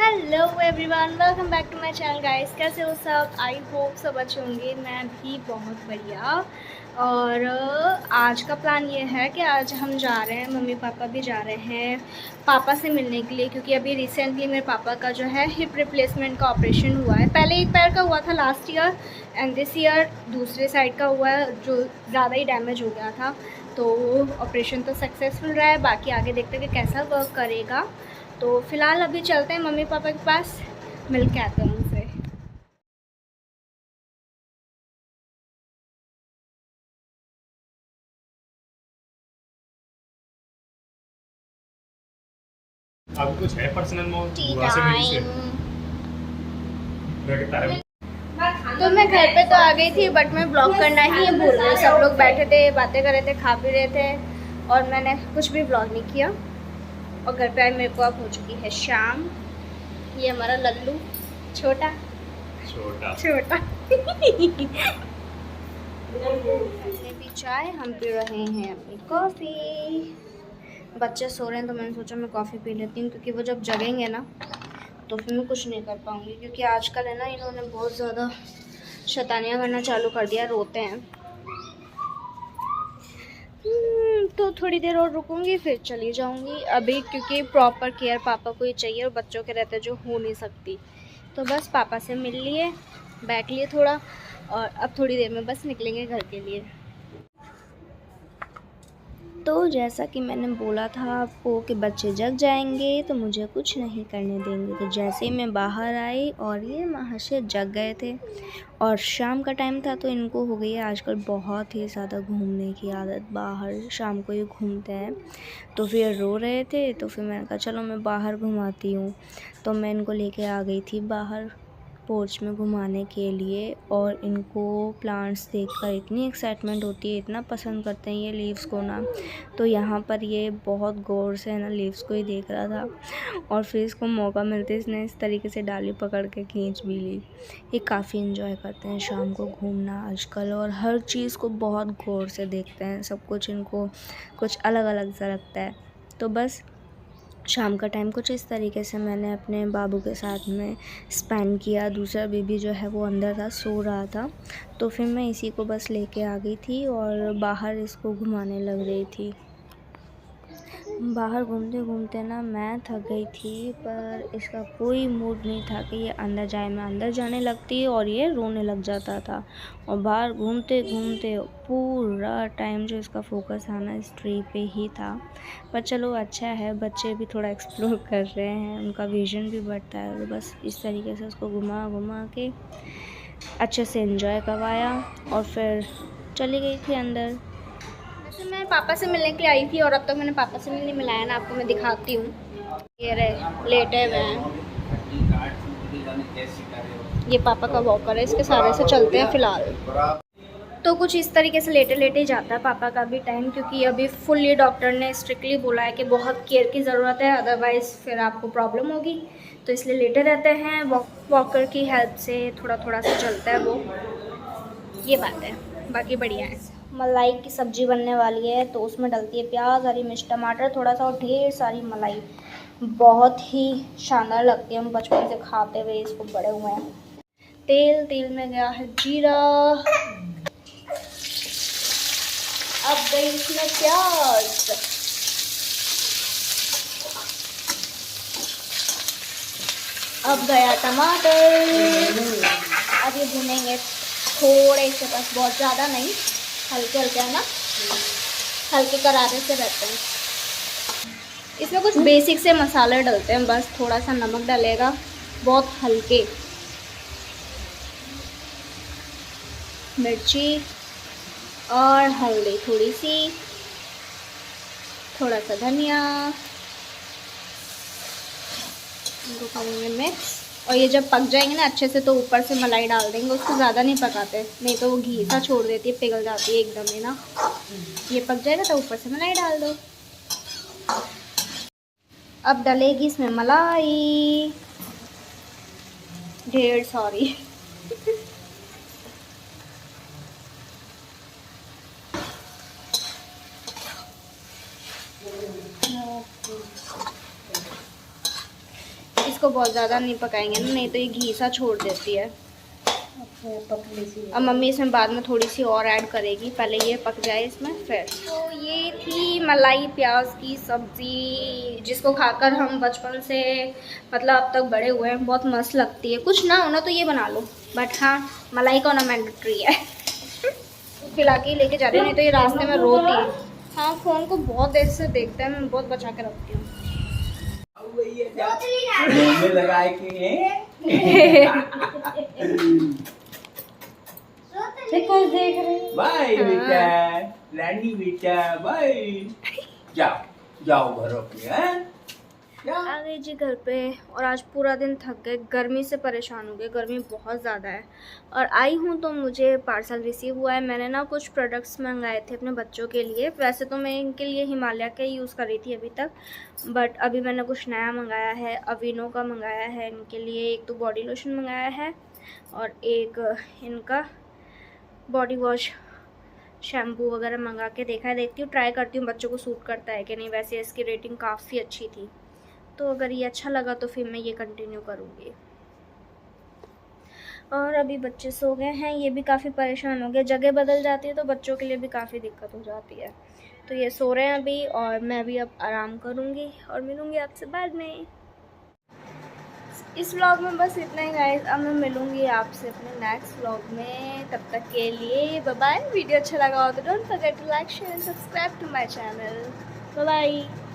Hello everyone, welcome back to my channel guys. कैसे हो सब? आई होप सब अच्छे होंगे। मैं भी बहुत बढ़िया। और आज का प्लान ये है कि आज हम जा रहे हैं, मम्मी पापा भी जा रहे हैं पापा से मिलने के लिए, क्योंकि अभी रिसेंटली मेरे पापा का जो है हिप रिप्लेसमेंट का ऑपरेशन हुआ है। पहले एक पैर का हुआ था last year, and this year दूसरे साइड का हुआ है जो ज़्यादा ही डैमेज हो गया था। तो ऑपरेशन तो सक्सेसफुल रहा है, बाकी आगे देखते हैं कि कैसा वर्क करेगा। तो फिलहाल अभी चलते हैं मम्मी पापा के पास, मिल के आते हैं उनसे। अब कुछ है पर्सनल मोड टी बुआ से मिली से टाइम। तो मैं घर पे तो आ गई थी, बट मैं ब्लॉग करना ही भूल गई। सब लोग बैठे थे, बातें कर रहे थे, खा पी रहे थे, और मैंने कुछ भी ब्लॉग नहीं किया। और घर पे आए मेरे को अब हो चुकी है शाम। ये हमारा लल्लू छोटा छोटा छोटा हमने भी चाय, हम पी रहे हैं अपनी कॉफ़ी। बच्चे सो रहे हैं तो मैंने सोचा मैं कॉफ़ी पी लेती हूँ, क्योंकि वो जब जगेंगे ना तो फिर मैं कुछ नहीं कर पाऊँगी। क्योंकि आजकल है ना, इन्होंने बहुत ज़्यादा शैतानियाँ करना चालू कर दिया, रोते हैं। तो थोड़ी देर और रुकूंगी फिर चली जाऊंगी अभी, क्योंकि प्रॉपर केयर पापा को ही चाहिए और बच्चों के रहते जो हो नहीं सकती। तो बस पापा से मिल लिए, बैठ लिए थोड़ा, और अब थोड़ी देर में बस निकलेंगे घर के लिए। तो जैसा कि मैंने बोला था आपको कि बच्चे जग जाएंगे तो मुझे कुछ नहीं करने देंगे। तो जैसे ही मैं बाहर आई और ये महाशय जग गए थे, और शाम का टाइम था, तो इनको हो गई है आजकल बहुत ही ज़्यादा घूमने की आदत। बाहर शाम को ये घूमते हैं, तो फिर रो रहे थे। तो फिर मैंने कहा चलो मैं बाहर घुमाती हूँ। तो मैं इनको लेके आ गई थी बाहर पोर्च में घुमाने के लिए। और इनको प्लांट्स देखकर इतनी एक्साइटमेंट होती है, इतना पसंद करते हैं ये लीव्स को ना। तो यहाँ पर ये बहुत गौर से है ना लीव्स को ही देख रहा था, और फिर इसको मौका मिलते इसने इस तरीके से डाली पकड़ के खींच भी ली। ये काफ़ी इन्जॉय करते हैं शाम को घूमना आजकल, और हर चीज़ को बहुत गौर से देखते हैं। सब कुछ इनको कुछ अलग अलग सा लगता है। तो बस शाम का टाइम कुछ इस तरीके से मैंने अपने बाबू के साथ में स्पेंड किया। दूसरा बेबी जो है वो अंदर था, सो रहा था। तो फिर मैं इसी को बस लेके आ गई थी और बाहर इसको घुमाने लग रही थी। बाहर घूमते घूमते ना मैं थक गई थी, पर इसका कोई मूड नहीं था कि ये अंदर जाए। मैं अंदर जाने लगती और ये रोने लग जाता था। और बाहर घूमते घूमते पूरा टाइम जो इसका फोकस था ना इस ट्री पे ही था। पर चलो अच्छा है, बच्चे भी थोड़ा एक्सप्लोर कर रहे हैं, उनका विजन भी बढ़ता है। तो बस इस तरीके से उसको घुमा घुमा के अच्छे से एंजॉय करवाया, और फिर चली गई थी अंदर। वैसे मैं पापा से मिलने के लिए आई थी, और अब तक मैंने पापा से नहीं मिलाया ना, आपको मैं दिखाती हूँ। ये रहे लेटे हुए हैं, ये पापा का वॉकर है, इसके सहारे से चलते हैं फ़िलहाल। तो कुछ इस तरीके से लेटे लेटे ही जाता है पापा का भी टाइम, क्योंकि अभी फुल्ली डॉक्टर ने स्ट्रिक्टली बोला है कि बहुत केयर की ज़रूरत है, अदरवाइज़ फिर आपको प्रॉब्लम होगी। तो इसलिए लेटे रहते हैं, वॉकर की हेल्प से थोड़ा थोड़ा सा चलता है वो, ये बात है। बाकी बढ़िया है। मलाई की सब्ज़ी बनने वाली है, तो उसमें डलती है प्याज, हरी मिर्च, टमाटर थोड़ा सा, और ढेर सारी मलाई। बहुत ही शानदार लगती है, हम बचपन से खाते हुए इसको बड़े हुए हैं। तेल में गया है जीरा, अब गई इसमें प्याज, अब गया टमाटर। अब ये भुनेंगे थोड़े से, बस बहुत ज़्यादा नहीं, हल्के हल्के है ना, हल्के करारे से रहते हैं। इसमें कुछ बेसिक से मसाले डलते हैं, बस थोड़ा सा नमक डलेगा, बहुत हल्के, मिर्ची और हल्दी थोड़ी सी, थोड़ा सा धनिया, इनको करेंगे मिक्स। और ये जब पक जाएंगे ना अच्छे से, तो ऊपर से मलाई डाल देंगे। उसको ज़्यादा नहीं पकाते, नहीं तो वो घी सा छोड़ देती है, पिघल जाती है एकदम ही ना। ये पक जाएगा तो ऊपर से मलाई डाल दो। अब डलेगी इसमें मलाई, ढेर सॉरी इसको बहुत ज़्यादा नहीं पकाएंगे ना, नहीं तो ये घी सा छोड़ देती है। पतली सी। अब मम्मी इसमें बाद में थोड़ी सी और ऐड करेगी, पहले ये पक जाए इसमें फिर। तो ये थी मलाई प्याज की सब्ज़ी, जिसको खाकर हम बचपन से मतलब अब तक बड़े हुए हैं, बहुत मस्त लगती है। कुछ ना होना तो ये बना लो, बट हाँ मलाई का होना मैंडेटरी है। खिला के लेके जा रही हूँ, नहीं तो ये रास्ते में रोती है। हाँ फ़ोन को बहुत देर से देखते हैं, मैं बहुत बचा के रखती हूँ। देख रहे बाय बेटा, रानी बेटा बाय। जाओ जाओ घरों पे। आ गई जी घर पे, और आज पूरा दिन थक गए, गर्मी से परेशान हो गए, गर्मी बहुत ज़्यादा है। और आई हूँ तो मुझे पार्सल रिसीव हुआ है। मैंने ना कुछ प्रोडक्ट्स मंगाए थे अपने बच्चों के लिए। वैसे तो मैं इनके लिए हिमालय का ही यूज़ कर रही थी अभी तक, बट अभी मैंने कुछ नया मंगाया है। अविनो का मंगाया है इनके लिए, एक तो बॉडी लोशन मंगाया है और एक इनका बॉडी वॉश शैम्पू वगैरह मंगा के देखा है। देखती हूँ, ट्राई करती हूँ बच्चों को सूट करता है कि नहीं। वैसे इसकी रेटिंग काफ़ी अच्छी थी, तो अगर ये अच्छा लगा तो फिर मैं ये कंटिन्यू करूँगी। और अभी बच्चे सो गए हैं, ये भी काफ़ी परेशान हो गए। जगह बदल जाती है तो बच्चों के लिए भी काफ़ी दिक्कत हो जाती है। तो ये सो रहे हैं अभी, और मैं भी अब आराम करूँगी और मिलूँगी आपसे बाद में। इस व्लॉग में बस इतना ही गाइस। अब मैं मिलूँगी आपसे अपने नेक्स्ट व्लॉग में, तब तक के लिए बाय बाय। वीडियो अच्छा लगा हो तो don't forget to like share and subscribe to my channel. Bye bye.